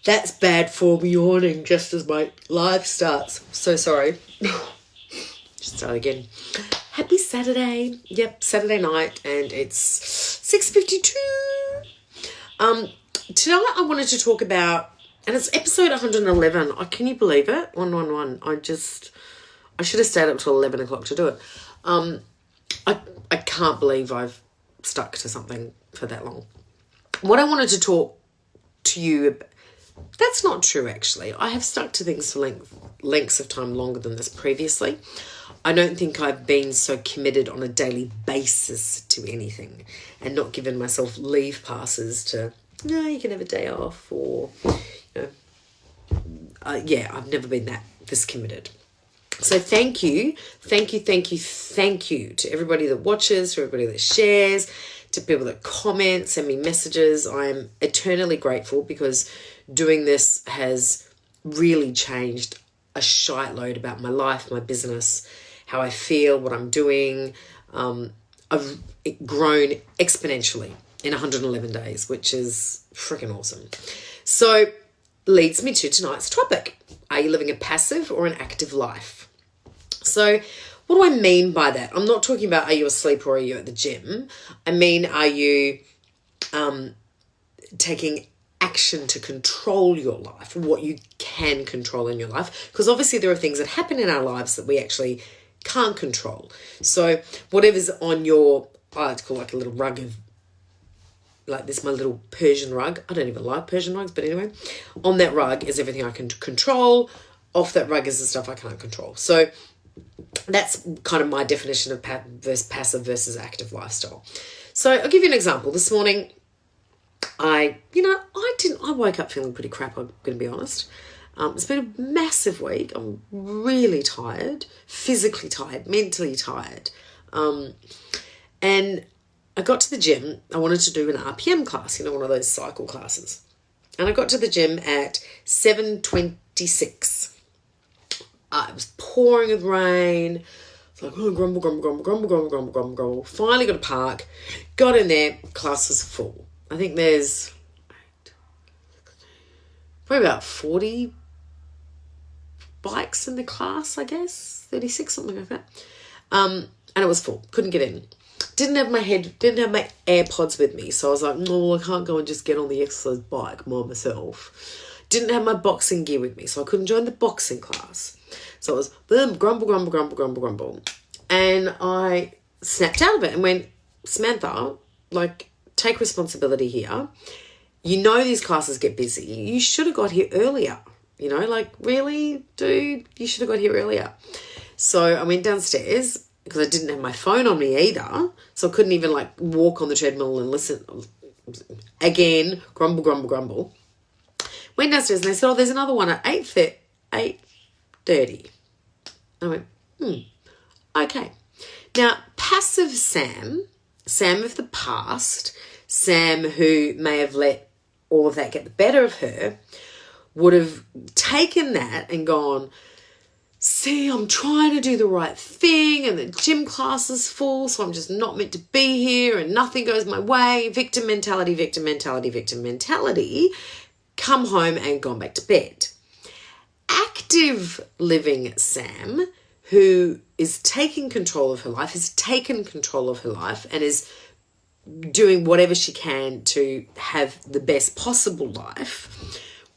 That's bad form yawning just as my live starts. So sorry. Just start again. Happy Saturday. Yep, Saturday night, and it's 6:52. Tonight I wanted to talk about, and it's episode 111. Can you believe it? 111. I should have stayed up till 11 o'clock to do it. I can't believe I've stuck to something for that long. What I wanted to talk to you about, that's not true actually. I have stuck to things for lengths of time longer than this previously. I don't think I've been so committed on a daily basis to anything and not given myself leave passes to, no, you can have a day off, or, I've never been this committed. So thank you to everybody that watches, to everybody that shares, to people that comment, send me messages. I'm eternally grateful because doing this has really changed a shite load about my life, my business, how I feel, what I'm doing. I've grown exponentially in 111 days, which is freaking awesome. So leads me to tonight's topic. Are you living a passive or an active life? So what do I mean by that? I'm not talking about are you asleep or are you at the gym. I mean, are you taking action to control your life, what you can control in your life? Because obviously there are things that happen in our lives that we actually can't control. So whatever's on your, I like to call like a little rug of, like this, my little Persian rug. I don't even like Persian rugs, but anyway, on that rug is everything I can control. Off that rug is the stuff I can't control. So that's kind of my definition of passive versus active lifestyle. So I'll give you an example. This morning, I woke up feeling pretty crap, I'm going to be honest. It's been a massive week. I'm really tired, physically tired, mentally tired. And I got to the gym. I wanted to do an RPM class, one of those cycle classes. And I got to the gym at 7:26. It was pouring with rain. It's like, grumble. Finally got a park. Got in there. Class was full. I think there's probably about 40 bikes in the class, I guess. 36, something like that. And it was full. Couldn't get in. Didn't have my AirPods with me. So I was like, no, I can't go and just get on the exercise bike by myself. Didn't have my boxing gear with me. So I couldn't join the boxing class. So it was grumble. And I snapped out of it and went, Samantha, take responsibility here. These classes get busy. You should have got here earlier. Really, dude, you should have got here earlier. So I went downstairs because I didn't have my phone on me either. So I couldn't even walk on the treadmill and listen. Again, grumble. Went downstairs and they said, there's another one at 8:30. I went, okay. Now, passive Sam of the past, Sam who may have let all of that get the better of her, would have taken that and gone, see, I'm trying to do the right thing and the gym class is full, so I'm just not meant to be here and nothing goes my way. Victim mentality. Come home and gone back to bed. Active living Sam, who is taking control of her life, has taken control of her life and is doing whatever she can to have the best possible life,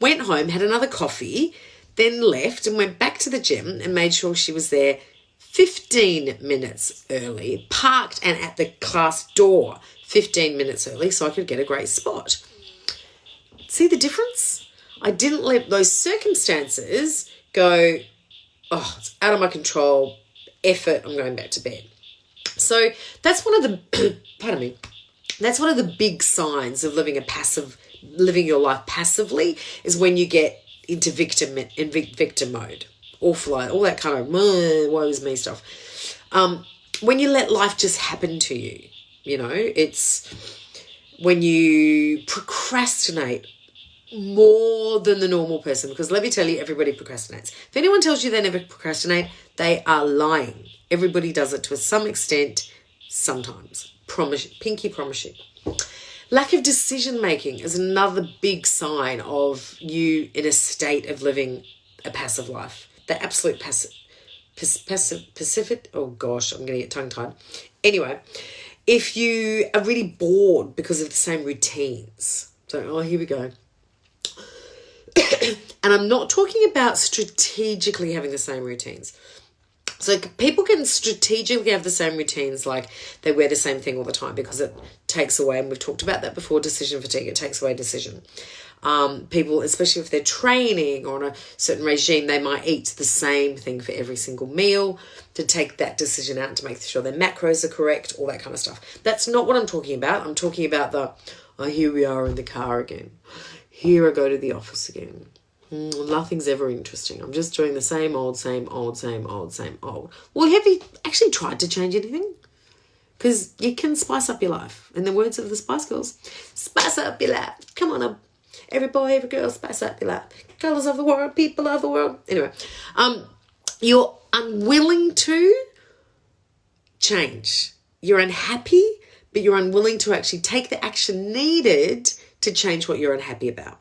went home, had another coffee, then left and went back to the gym and made sure she was there 15 minutes early, parked and at the class door 15 minutes early so I could get a great spot. See the difference? I didn't let those circumstances go, it's out of my control, effort, I'm going back to bed. So that's one of the, that's one of the big signs of living your life passively, is when you get into victim mode, awful, all that kind of woe is me stuff. When you let life just happen to you, it's when you procrastinate more than the normal person, because let me tell you, everybody procrastinates. If anyone tells you they never procrastinate, they are lying. Everybody does it to some extent, sometimes. Pinky promise you. Lack of decision making is another big sign of you in a state of living a passive life. The absolute pacific. Oh gosh, I'm going to get tongue tied. Anyway, if you are really bored because of the same routines. So, here we go. And I'm not talking about strategically having the same routines. So people can strategically have the same routines, like they wear the same thing all the time because it takes away, and we've talked about that before, decision fatigue, it takes away decision. People, especially if they're training or on a certain regime, they might eat the same thing for every single meal to take that decision out, to make sure their macros are correct, all that kind of stuff. That's not what I'm talking about. I'm talking about here we are in the car again. Here I go to the office again. Nothing's ever interesting. I'm just doing the same old, same old, same old, same old. Well, have you actually tried to change anything? Because you can spice up your life. In the words of the Spice Girls, spice up your life. Come on up. Every boy, every girl, spice up your life. Colours of the world, people of the world. Anyway, you're unwilling to change. You're unhappy, but you're unwilling to actually take the action needed to change what you're unhappy about.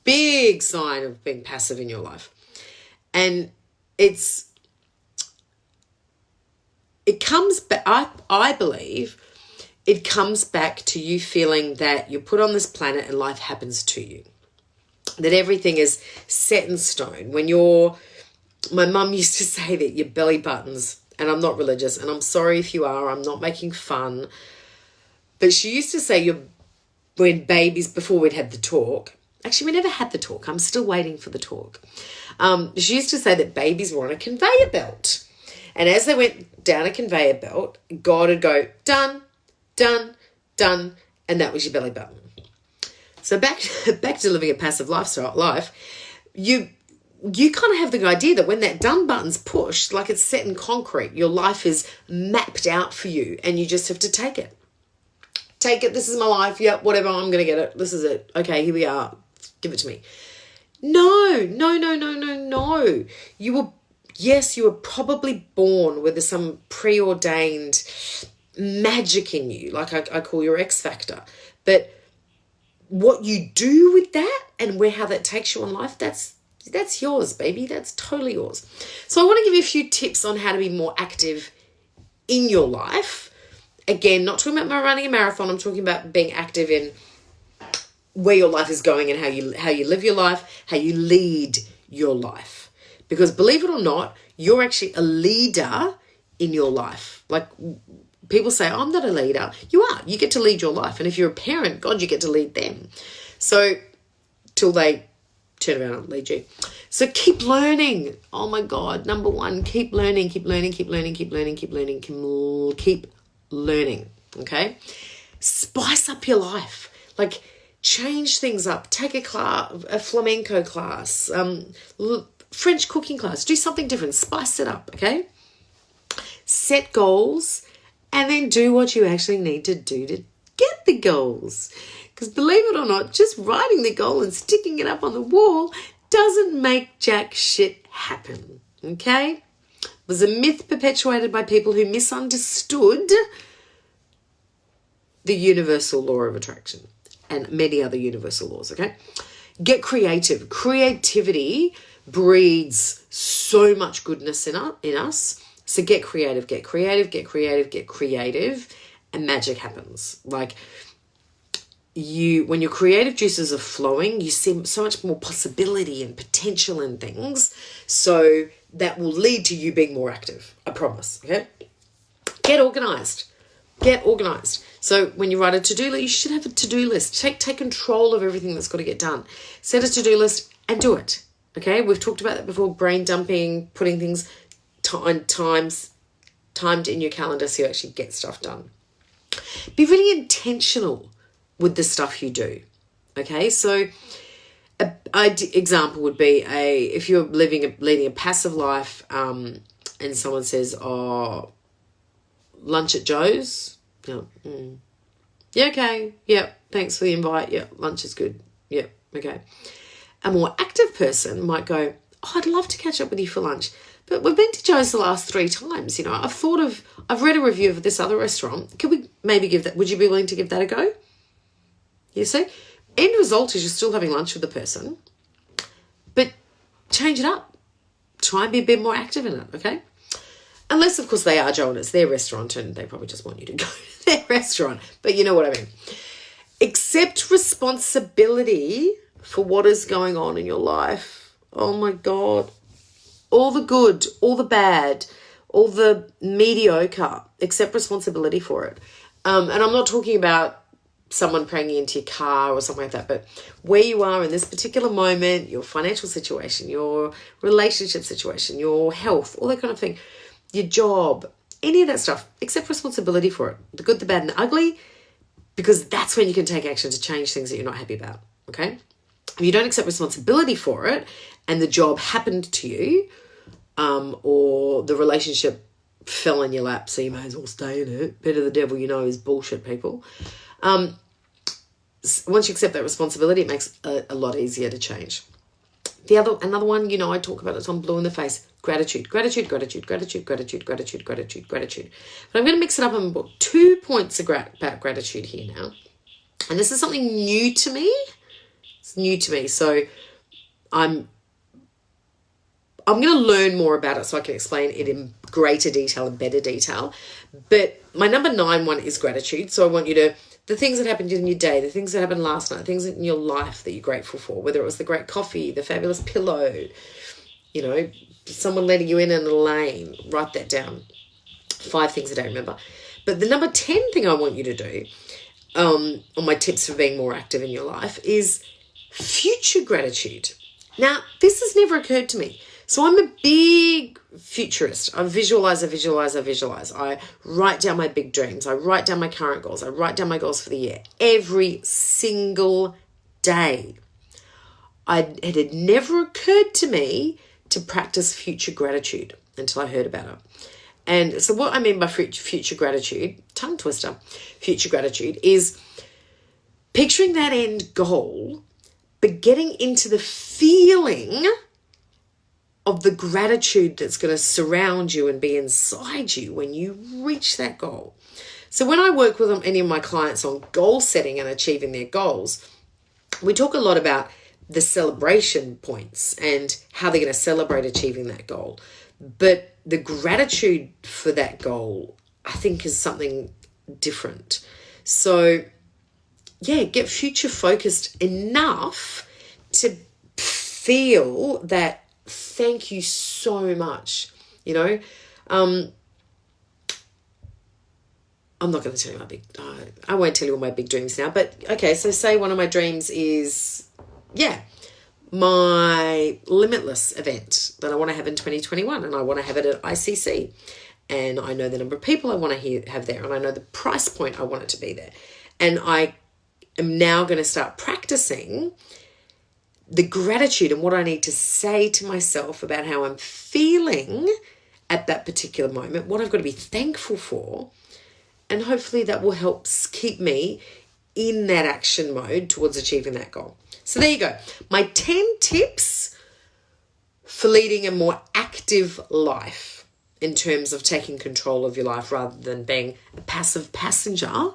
Big sign of being passive in your life. And it comes back, I believe, it comes back to you feeling that you're put on this planet and life happens to you. That everything is set in stone. My mum used to say that your belly buttons, and I'm not religious, and I'm sorry if you are, I'm not making fun, but she used to say when babies, before we'd had the talk, actually, we never had the talk. I'm still waiting for the talk. She used to say that babies were on a conveyor belt. And as they went down a conveyor belt, God would go, done, done, done, and that was your belly button. So back to living a passive life, you kind of have the idea that when that done button's pushed, like it's set in concrete, your life is mapped out for you and you just have to take it. Take it, this is my life, yep, whatever, I'm going to get it, this is it. Okay, here we are. Give it to me. No. You were probably born with some preordained magic in you, like I call your X factor. But what you do with that and how that takes you in life, that's yours, baby. That's totally yours. So I want to give you a few tips on how to be more active in your life. Again, not talking about running a marathon. I'm talking about being active in where your life is going and how you live your life, how you lead your life. Because believe it or not, you're actually a leader in your life. Like people say, I'm not a leader. You are. You get to lead your life. And if you're a parent, God, you get to lead them. So till they turn around and lead you. So keep learning. Oh my God. Number one, keep learning. Okay? Spice up your life. Like, change things up. Take a flamenco class, French cooking class. Do something different. Spice it up, okay? Set goals and then do what you actually need to do to get the goals. Because believe it or not, just writing the goal and sticking it up on the wall doesn't make jack shit happen, okay? It was a myth perpetuated by people who misunderstood the universal law of attraction and many other universal laws, okay? Get creative. Creativity breeds so much goodness in us. So get creative, and magic happens. Like when your creative juices are flowing, you see so much more possibility and potential in things. So that will lead to you being more active. I promise, okay? Get organized. So when you write a to-do list, you should have a to-do list. Take control of everything that's got to get done. Set a to-do list and do it. Okay? We've talked about that before. Brain dumping, putting things timed in your calendar so you actually get stuff done. Be really intentional with the stuff you do. Okay? So an example would be if you're leading a passive life and someone says, oh, lunch at Joe's. Yeah, okay. Yeah, thanks for the invite. Yeah, lunch is good. Yeah, okay. A more active person might go, oh, I'd love to catch up with you for lunch, but we've been to Joe's the last 3 times. I've read a review of this other restaurant. Could we maybe would you be willing to give that a go? You see? End result is you're still having lunch with the person, but change it up. Try and be a bit more active in it, okay? Unless, of course, they are Joe and it's their restaurant and they probably just want you to go to their restaurant. But you know what I mean. Accept responsibility for what is going on in your life. Oh, my God. All the good, all the bad, all the mediocre. Accept responsibility for it. And I'm not talking about someone praying into your car or something like that, but where you are in this particular moment, your financial situation, your relationship situation, your health, all that kind of thing, your job, any of that stuff, accept responsibility for it. The good, the bad, and the ugly, because that's when you can take action to change things that you're not happy about, okay? If you don't accept responsibility for it and the job happened to you, or the relationship fell in your lap, so you may as well stay in it. Better the devil you know is bullshit, people. Once you accept that responsibility, it makes a lot easier to change. Another one, I talk about it on Blue in the Face. Gratitude, gratitude, gratitude, gratitude, gratitude, gratitude, gratitude, gratitude. But I'm going to mix it up and put 2 points about gratitude here now. And this is something new to me. It's new to me. So I'm going to learn more about it so I can explain it in greater detail and better detail. But my number 9 one is gratitude. So I want you to, the things that happened in your day, the things that happened last night, things in your life that you're grateful for, whether it was the great coffee, the fabulous pillow, someone letting you in a lane, write that down. 5 things I don't remember. But the number 10 thing I want you to do on my tips for being more active in your life is future gratitude. Now, this has never occurred to me. So I'm a big futurist. I visualize. I write down my big dreams. I write down my current goals. I write down my goals for the year every single day. It had never occurred to me to practice future gratitude until I heard about it. And so what I mean by future gratitude, tongue twister, future gratitude is picturing that end goal, but getting into the feeling of the gratitude that's going to surround you and be inside you when you reach that goal. So when I work with any of my clients on goal setting and achieving their goals, we talk a lot about the celebration points and how they're going to celebrate achieving that goal. But the gratitude for that goal, I think, is something different. So, get future focused enough to feel that thank you so much. I'm not going to tell you I won't tell you all my big dreams now, but okay, so say one of my dreams is, my Limitless event that I want to have in 2021, and I want to have it at ICC, and I know the number of people I want to have there, and I know the price point I want it to be there, and I am now going to start practicing the gratitude and what I need to say to myself about how I'm feeling at that particular moment, what I've got to be thankful for, and hopefully that will help keep me in that action mode towards achieving that goal. So there you go. My 10 tips for leading a more active life in terms of taking control of your life rather than being a passive passenger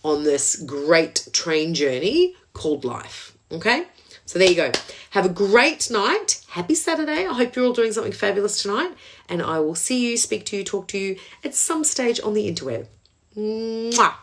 on this great train journey called life. Okay? So there you go. Have a great night. Happy Saturday. I hope you're all doing something fabulous tonight. And I will see you, speak to you, talk to you at some stage on the interweb. Mwah.